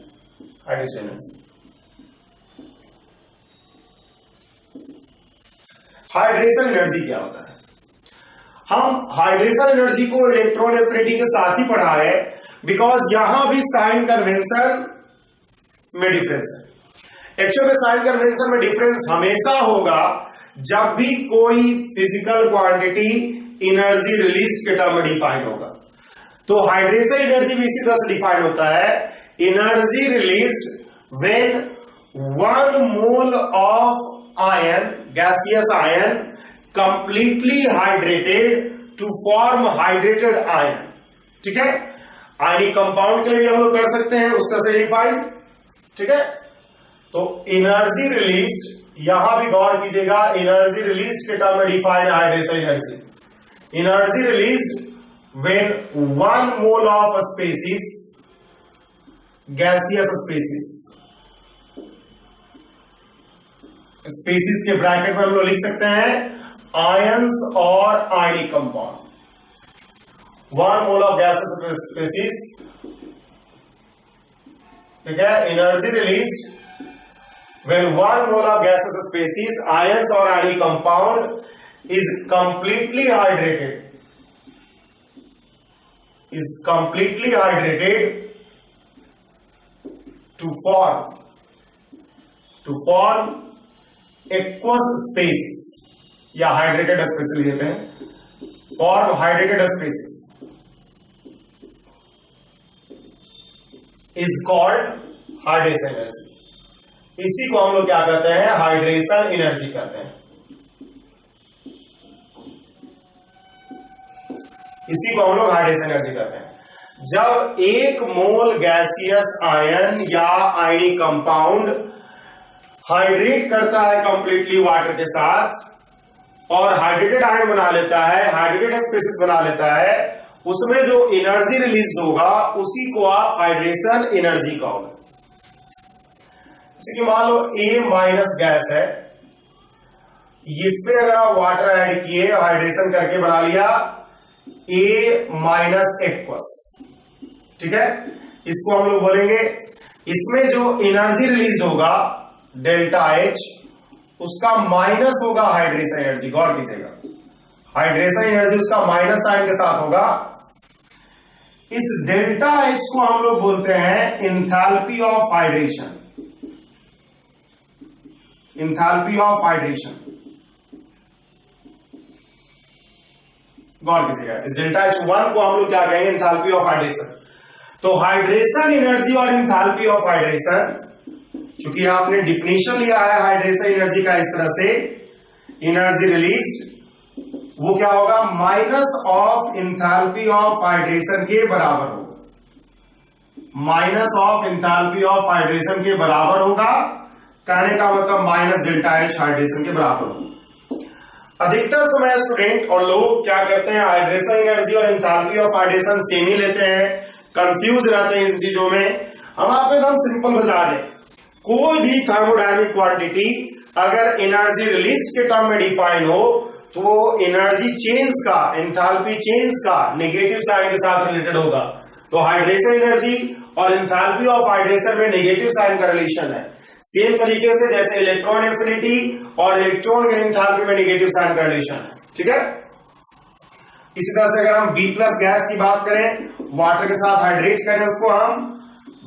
hydration energy क्या होता है? हम हाइड्रेशन एनर्जी को इलेक्ट्रॉन एफिनिटी के साथ ही पढ़ा है, बिकॉज यहां भी साइन कन्वेंशन में डिफरेंस है। एक्चुअल में साइन कन्वेंशन में डिफरेंस हमेशा होगा जब भी कोई फिजिकल क्वांटिटी एनर्जी रिलीज के टर्म में डिफाइन होगा। तो हाइड्रेशन एनर्जी भी इसी तरह से डिफाइन होता है, energy released when 1 mole of ion, gaseous ion, completely hydrated to form hydrated ion। ठीक है, आयनिक कंपाउंड के लिए हम लोग कर सकते हैं उसका से डिफाइंड। ठीक है, तो एनर्जी रिलीज्ड, यहां भी गौर कीजिएगा, एनर्जी रिलीज्ड के टर्म में defined hydration energy. Energy released when 1 mole of species, gaseous species के ब्रैकेट में हम लोग लिख सकते हैं आयंस और ionic compound. 1 mole of gaseous species, ठीक है, energy released when 1 mole of gaseous species, ions और ionic compound is completely hydrated to form aqueous spaces या हाइड्रेटेड स्पेसिस कहते हैं, form hydrated species is called hydration energy. इसी को हम लोग क्या कहते हैं, हाइड्रेशन एनर्जी कहते हैं। इसी को हम लोग हाइड्रेशन एनर्जी कहते हैं। जब 1 मोल गैसियस आयन या आयनिक कंपाउंड हाइड्रेट करता है कंप्लीटली वाटर के साथ और हाइड्रेटेड आयन बना लेता है, हाइड्रेटेड स्पेसिस बना लेता है, उसमें जो एनर्जी रिलीज होगा उसी को आप हाइड्रेशन एनर्जी कहोगे। जैसे कि मान लो A माइनस गैस है, इस पे अगर आप वाटर ऐड किए, हाइड्रेशन करके बना लिया A माइनस एक्वस, ठीक है, इसको हम लोग बोलेंगे, इसमें जो एनर्जी रिलीज होगा डेल्टा एच, उसका माइनस होगा हाइड्रेशन एनर्जी। गौर कीजिएगा, हाइड्रेशन एनर्जी उसका माइनस साइन के साथ होगा। इस डेल्टा एच को हम लोग बोलते हैं enthalpy of hydration. Enthalpy of hydration, गौर कीजिएगा, इस डेल्टा एच वन को हम लोग क्या कहेंगे, एंथैल्पी ऑफ हाइड्रेशन। तो हाइड्रेशन एनर्जी और एंथैल्पी ऑफ हाइड्रेशन, चूंकि आपने डिफिनेशन लिया है हाइड्रेशन एनर्जी का इस तरह से, एनर्जी रिलीज्ड वो क्या होगा, minus of enthalpy of hydration के बराबर होगा। Minus of enthalpy of hydration के बराबर होगा, कहने का मतलब माइनस डेल्टा एच हाइड्रेशन के बराबर होगा। अधिकतर समय स्टूडेंट और लोग क्या करते हैं, हाइड्रेशन एनर्जी और एंथैल्पी ऑफ हाइड्रेशन सेम ही लेते हैं, कंफ्यूज रहते हैं इन चीजों में। हम आपको एकदम सिंपल बता दें, कोई भी थर्मोडायनेमिक क्वांटिटी अगर एनर्जी रिलीज के टर्म में डिफाइन हो तो एनर्जी चेंज का, एंथैल्पी चेंज का नेगेटिव साइन के साथ रिलेटेड होगा। तो हाइड्रेशन एनर्जी और एंथैल्पी ऑफ हाइड्रेशन में नेगेटिव साइन का रिलेशन है। सेम तरीके से जैसे इलेक्ट्रॉन एफिनिटी और इलेक्ट्रॉन के एंथैल्पी में नेगेटिव साइन का रिलेशन है, ठीक है। इसी तरह से अगर हम बी प्लस गैस की बात करें, वाटर के साथ हाइड्रेट करें, उसको हम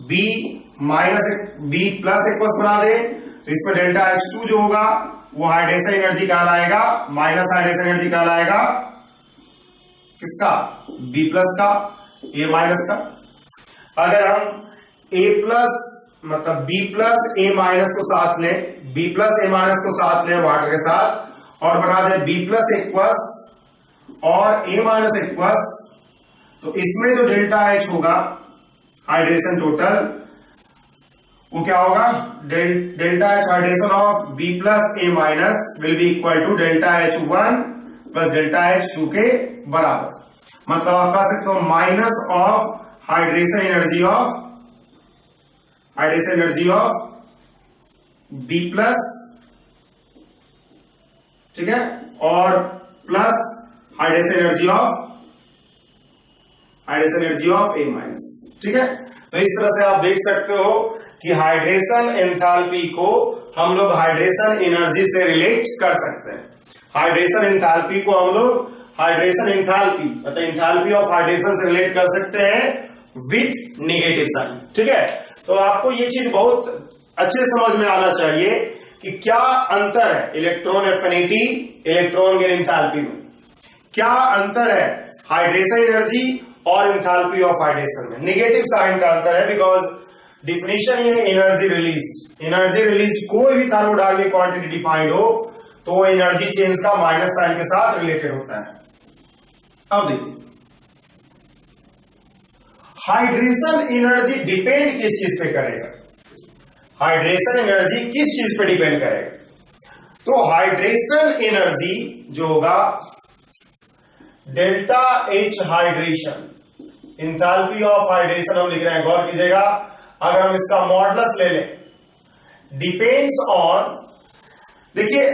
बी प्लस एक्वस बना दें, तो इसमें डेल्टा H2 जो होगा वो हाइड्रेशन एनर्जी कहलाएगा, माइनस हाइड्रेशन एनर्जी कहलाएगा किसका, बी प्लस का, ए माइनस का। अगर हम ए प्लस मतलब बी प्लस ए माइनस को साथ लें, बी प्लस ए माइनस को साथ लें वाटर के साथ और बना दें बी प्लस एक्वस और ए माइनस एक्वस, तो इसमें जो डेल्टा एच होगा हाइड्रेशन टोटल वो क्या होगा, delta H hydration of B plus A minus will be equal to delta H one plus delta H two के बराबर। मतलब आप कह सकते हो minus of hydration energy of B plus, ठीक है, और plus hydration energy of A minus, ठीक है। तो इस तरह से आप देख सकते हो कि हाइड्रेशन एंथैल्पी को हम लोग हाइड्रेशन एनर्जी से रिलेट कर सकते हैं। हाइड्रेशन एंथैल्पी को हम लोग हाइड्रेशन एंथैल्पी मतलब एंथैल्पी ऑफ हाइड्रेशन से रिलेट कर सकते हैं विथ नेगेटिव साइन, ठीक है। तो आपको ये चीज बहुत अच्छे समझ में आना चाहिए कि क्या अंतर है electron affinity, electron gain enthalpy में क्या अंतर है हाइड्रेशन एनर्जी और एंथैल्पी ऑफ हाइड्रेशन में। नेगेटिव साइन का अंतर है, बिकॉज डिफिनेशन ये एनर्जी रिलीज। एनर्जी रिलीज कोई भी थर्मोडायनेमिक क्वांटिटी डिफाइंड हो तो वो एनर्जी चेंज का माइनस साइन के साथ रिलेटेड होता है। अब देखिए, हाइड्रेशन एनर्जी डिपेंड किस चीज पे करेगा, हाइड्रेशन एनर्जी किस चीज पे डिपेंड करेगा। तो हाइड्रेशन एनर्जी जो होगा delta H hydration, enthalpy of hydration हम लिख रहे हैं, गौर कीजिएगा। अगर हम इसका मॉडुलस ले लें, डिपेंड्स ऑन, देखिए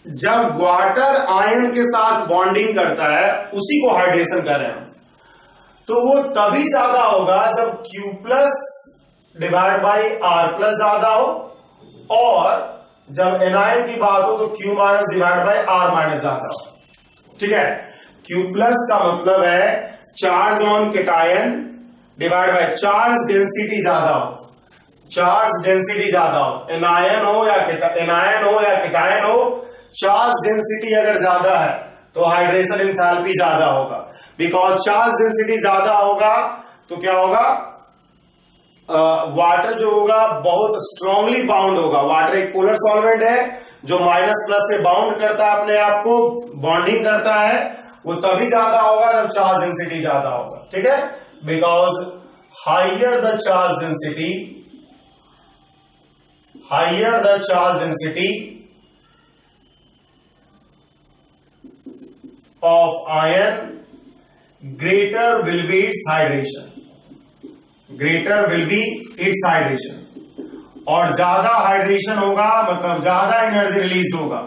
जब वाटर आयन के साथ बॉन्डिंग करता है उसी को हाइड्रेशन कह रहे हैं, तो वो तभी ज्यादा होगा जब Q plus divide by R plus ज्यादा हो, और जब एनायन की बात हो तो Q minus divide by R minus ज्यादा हो, ठीक है। Q प्लस का मतलब है charge on cation divide by charge density ज्यादा हो, चार्ज डेंसिटी ज्यादा हो, एनायन हो या कैटायन हो, चार्ज डेंसिटी अगर ज्यादा है तो हाइड्रेशन एंथैल्पी ज्यादा होगा। बिकॉज चार्ज डेंसिटी ज्यादा होगा तो क्या होगा, वाटर जो होगा बहुत स्ट्रांगली बाउंड होगा। वाटर एक पोलर सॉल्वेंट है जो माइनस प्लस से बाउंड करता है, अपने आप को बॉन्डिंग करता है, वो तभी ज्यादा होगा जब चार्ज डेंसिटी ज्यादा होगा, ठीक है। Because higher the charge density of ion greater will be its hydration, और ज्यादा हाइड्रेशन होगा मतलब ज्यादा एनर्जी रिलीज होगा,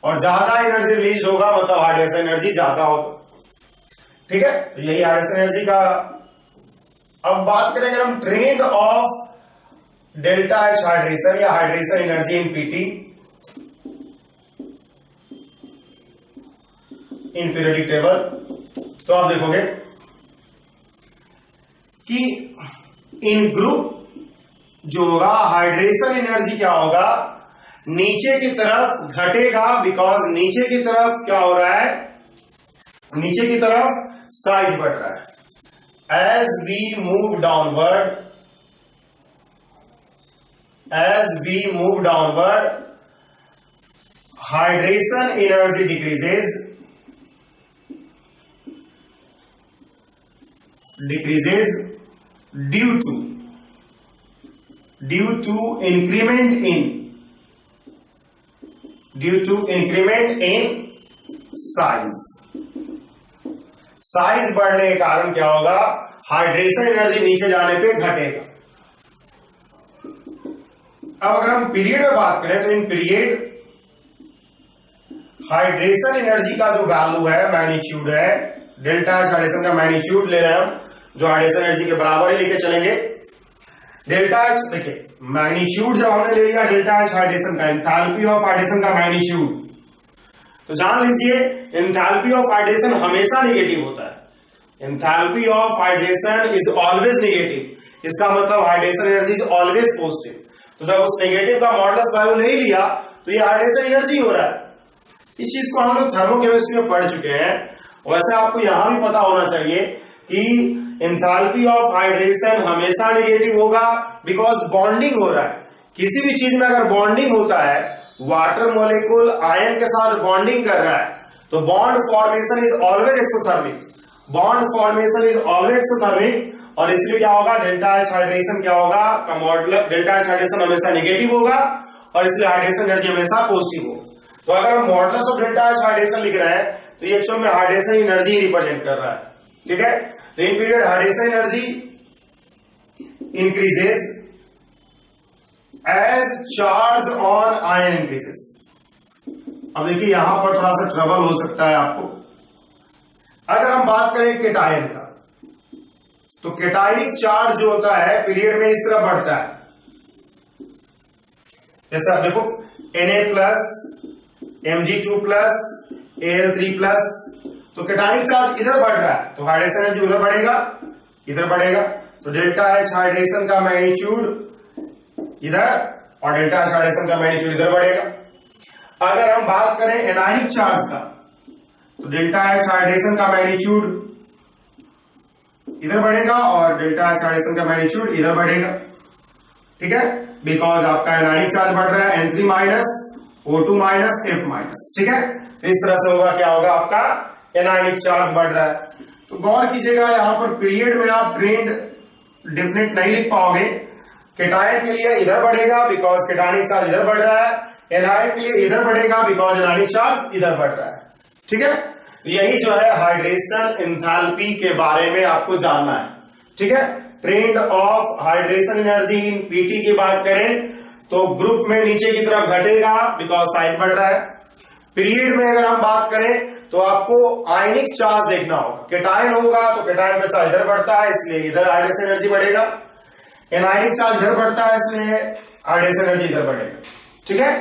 और ज्यादा एनर्जी रिलीज होगा मतलब हाइड्रेशन एनर्जी ज्यादा होगा, ठीक है। तो यही हाइड्रेशन एनर्जी का अब बात करेंगे हम trend of delta H hydration या hydration energy in PT in periodic table. तो आप देखोगे कि इन ग्रुप जो होगा हाइड्रेशन एनर्जी क्या होगा, नीचे की तरफ घटेगा, बिकॉज नीचे की तरफ क्या हो रहा है, नीचे की तरफ साइज बढ़ रहा है। As we move downward, as we move downward hydration energy decreases, decreases due to increment in size। साइज बढ़ने के कारण क्या होगा, हाइड्रेशन एनर्जी नीचे जाने पे घटेगा। अब अगर हम पीरियड में बात करें तो इन पीरियड हाइड्रेशन एनर्जी का जो वैल्यू है, मैग्नीट्यूड है, डेल्टा एच हाइड्रेशन का मैग्नीट्यूड ले रहे हैं हम, जो हाइड्रेशन एनर्जी के बराबर ही लेके चलेंगे। डेल्टा एच देखिए, मैग्नीट्यूड जब हमने ले लिया डेल्टा एच हाइड्रेशन का, एंथैल्पी ऑफ हाइड्रेशन का मैग्नीट्यूड, तो जान लीजिए एंथैल्पी ऑफ हाइड्रेशन हमेशा नेगेटिव होता है। Enthalpy of hydration is always negative. इसका मतलब hydration energy is always positive. तो जब उस नेगेटिव का मॉडुलस वैल्यू ले लिया तो ये हाइड्रेशन एनर्जी हो रहा है। इस चीज को हम लोग थर्मोकेमिस्ट्री में पढ़ चुके हैं। वैसे आपको यहां भी पता होना चाहिए कि एंथैल्पी ऑफ हाइड्रेशन हमेशा नेगेटिव होगा, बिकॉज बॉन्डिंग हो रहा है। किसी भी चीज में अगर बॉन्डिंग होता है, वाटर मॉलिक्यूल आयन के साथ बॉन्डिंग कर रहा है, तो bond formation is always exothermic, bond formation is always exothermic. और इसलिए क्या होगा, डेल्टा एच हाइड्रेशन क्या होगा का मॉडुलस, डेल्टा एच हाइड्रेशन हमेशा नेगेटिव होगा और इसलिए हाइड्रेशन एनर्जी हमेशा पॉजिटिव होगा। तो अगर हम modulus of delta H hydration लिख रहे हैं तो ये एक्चुअल में हाइड्रेशन एनर्जी रिप्रेजेंट कर रहा है। ठीक है, तो in period hydration energy increases as charge on ion increases. अब देखिए यहां पर थोड़ा सा ट्रबल हो सकता है आपको। अगर हम बात करें केटायन का, तो केटायनिक चार्ज जो होता है पीरियड में इस तरह बढ़ता है। जैसा देखो Na plus, Mg2 plus, Al3 plus, तो केटायनिक चार्ज इधर बढ़ रहा है तो हाइड्रेशन एनर्जी उधर बढ़ेगा, इधर बढ़ेगा। तो डेल्टा एच हाइड्रेशन का मैग्नीट्यूड इधर और डेल्टा एच हाइड्रेशन का मैग्नीट्यूड इधर बढ़ेगा। अगर हम बात करें एनायनिक चार्ज का, तो डेल्टा एच हाइड्रेशन का मैग्नीट्यूड इधर बढ़ेगा और डेल्टा एच हाइड्रेशन का मैग्नीट्यूड इधर बढ़ेगा। ठीक है, बिकॉज आपका एनायनिक चार्ज बढ़ रहा है, N3 minus, O2 minus, F minus. ठीक है, तो इस तरह से होगा, क्या होगा, आपका एनायनिक चार्ज बढ़ रहा है। तो गौर कीजिएगा यहां पर पीरियड में आप ट्रेंड डेफिनेट नहीं लिख पाओगे। केटायन के लिए इधर बढ़ेगा बिकॉज केटायनिक चार्ज इधर बढ़ रहा है, एनायन के लिए इधर बढ़ेगा बिकॉज एनायनिक चार्ज इधर बढ़ रहा है। ठीक है, यही जो है हाइड्रेशन एंथैल्पी के बारे में आपको जानना है। ठीक है, trend of hydration energy in PT की बात करें तो ग्रुप में नीचे की तरफ घटेगा बिकॉज साइज बढ़ रहा है। पीरियड में अगर हम बात करें तो आपको आयनिक चार्ज देखना होगा। केटायन होगा तो केटायन का चार्ज इधर बढ़ता है इसलिए इधर हाइड्रेशन एनर्जी बढ़ेगा, एनायनिक चार्ज इधर बढ़ता है इसलिए हाइड्रेशन एनर्जी इधर बढ़ेगा। ठीक है,